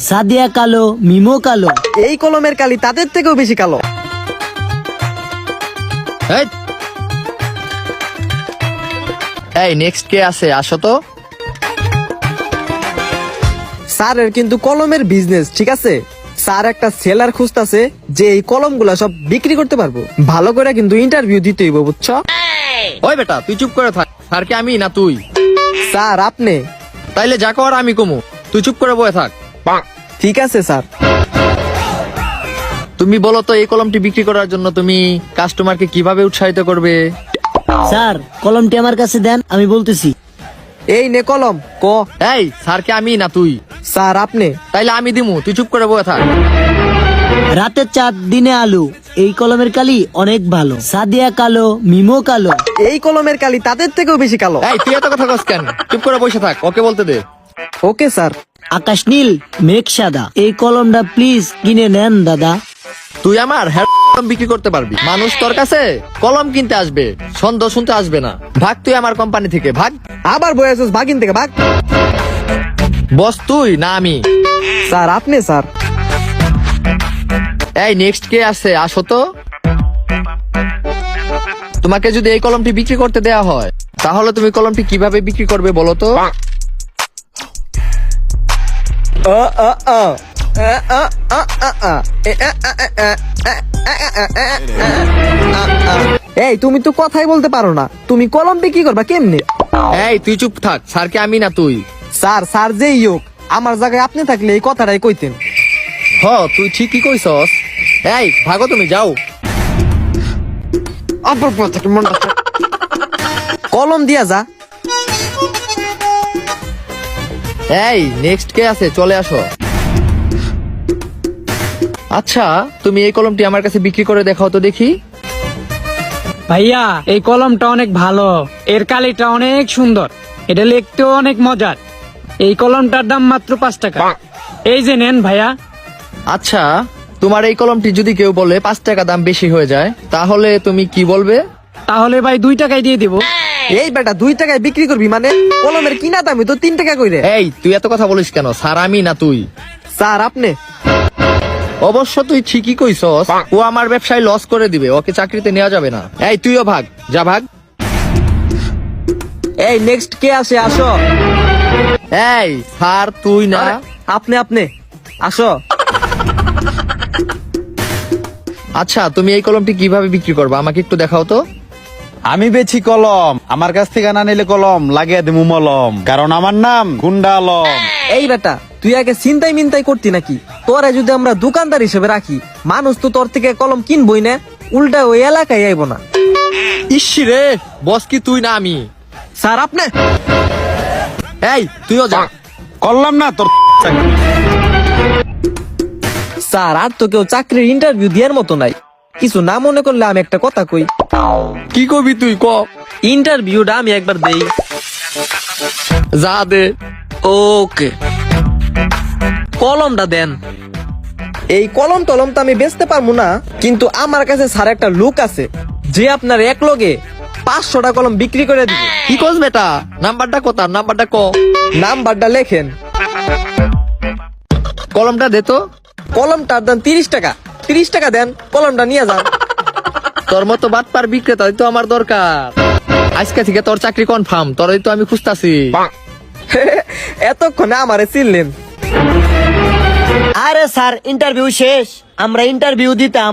সাদিয়া কালো, মিমো কালো। এই কলমের কালি তাদের থেকেও বেশি কালো। এই নেক্সট কে আছে, আসো তো। স্যারের কিন্তু কলমের বিজনেস, ঠিক আছে? স্যার একটা সেলার খুঁজতেছে যে এই কলমগুলা সব বিক্রি করতে পারবো। ভালো করে কিন্তু ইন্টারভিউ দিতে হইব, বুঝছো? ওই বেটা তুই চুপ করে থাক, স্যার কি আমি না তুই? স্যার আপনি। তাইলে যা কর আমি কমু, তুই চুপ করে বসে থাক। ঠিক আছে স্যার। তুমি বলো তো, এই কলমটি বিক্রি করার জন্য তুমি কাস্টমারকে কিভাবে উৎসাহিত করবে? স্যার কলমটি আমার কাছে দেন, আমি বলতেছি। এই নে কলম, ক। এই স্যার কি আমি না তুই? স্যার আপনি। তাইলে আমি দিমু, তুই চুপ করে বসে থাক। রাতের চাঁদ দিনে আলু, এই কলমের কালি অনেক ভালো। সাদিয়া কালো, মিমো কালো। এই কলমের কালি তাদের থেকেও বেশি কালো। এই তুই এত কথা কস কেন? চুপ করে বসে থাক, ওকে বলতে দে। Okay sir. আকাশ নীল, মেঘ সাদা, এই কলমটা প্লিজ কিনে নেন দাদা। তুই আমার হেয়ার কলম বিক্রি করতে পারবি? মানুষ তোর কাছে কলম কিনতে আসবে, ছন্দ শুনতে আসবে না। ভাগ তুই আমার কোম্পানি থেকে, ভাগ। আবার বয়েছিস, ভাগিন থেকে ভাগ। বস তুই না আমি? স্যার আপনি। স্যার এই নেক্সট কে আছে, আসো তো। তোমাকে যদি এই কলমটি বিক্রি করতে দেয়া হয়, তাহলে তুমি কলমটি কিভাবে বিক্রি করবে বলো তো? এই তুমি তো কথাই বলতে পারো না, তুমি কলম বিক্রি করবা কেমনে? এই তুই চুপ থাক, স্যার কি আমি না তুই? স্যার যেই হোক, আমার জায়গায় আপনি থাকলে এই কথাটাই কইতেন। হ তুই ঠিকই কইছস। এই ভাগো, তুমি যাও। কলম দিয়া যা। এই নেক্সট কে আছে, চলে আসো। আচ্ছা তুমি এই কলমটি আমার কাছে বিক্রি করে দেখাও তো দেখি। ভাইয়া এই কলমটা অনেক ভালো, এর কালিটা অনেক সুন্দর, এটা লিখতেও অনেক মজার। এই কলমটার দাম মাত্র 5 টাকা। এই যে নেন ভাইয়া। আচ্ছা তোমার এই কলমটি যদি কেউ বলে 5 টাকা দাম বেশি হয়ে যায়, তাহলে তুমি কি বলবে? তাহলে ভাই 2 টাকায় দিয়ে দিব। এই বেটা 2 টাকায় বিক্রি করবি মানে? কলমের কিনা দামই তো 3 টাকা কইরে। এই তুই এত কথা বলিস কেন? স্যার আমি না তুই? স্যার আপনি। অবশ্য তুই ঠিকই কইছস, ও আমার ব্যবসায় লস করে দিবে, ওকে চাকরিতে নেওয়া যাবে না। এই তুইও ভাগ, যা ভাগ। এই নেক্সট কে আসে, আসো। এই স্যার তুই না? আপনি আসো। আচ্ছা তুমি এই কলমটি কিভাবে বিক্রি করবে আমাকে একটু দেখাও তো। আমি বেছি কলম, আমার কাছ থেকে না নিলে কলম লাগিয়ে দিমু মলম, কারণ আমার নাম গুন্ডা আলম। এই বেটা তুই আগে চিন্তাই মিন্তাই করতি নাকি? তোরা যদি আমরা দোকানদার হিসেবে রাখি, মানুষ তো তোর থেকে কলম কিনবই না, উল্টা ওই এলাকায় আইব না। ইসি রে, বস কি তুই না আমি? স্যার আপনি। এই তুইও যা। করলাম না তোর চাকরি। স্যার আর তো কেউ চাকরির ইন্টারভিউ দেওয়ার মতো নাই। কিছু না মনে করলে আমি একটা কথা কই। কি কবি তুই, ক। ইন্টারভিউটা আমি একবার দেই। যা দে। ওকে, কলমটা দেন। এই কলম টলম তো আমি বেচতে পারবো না, কিন্তু আমার কাছে স্যার একটা লোক আছে যে আপনার এক লগে 500টা কলম বিক্রি করে দিবে। কি কস বেটা? নাম্বারটা কত? নাম্বারটা ক। নাম্বারটা লেখেন। কলমটা দে তো। কলমটার দাম 30 টাকা। 30 টাকা দেন, কলমটা নিয়ে যান। তোর মতো বাটপার বিক্রেতা তো আমার দরকার। আজকে থেকে তোর চাকরি কনফার্ম, তোরই তো আমি খুঁজতাছি। এতক্ষণে আমারে চিনলেন। আরে স্যার ইন্টারভিউ শেষ, আমরা ইন্টারভিউ দিতাম।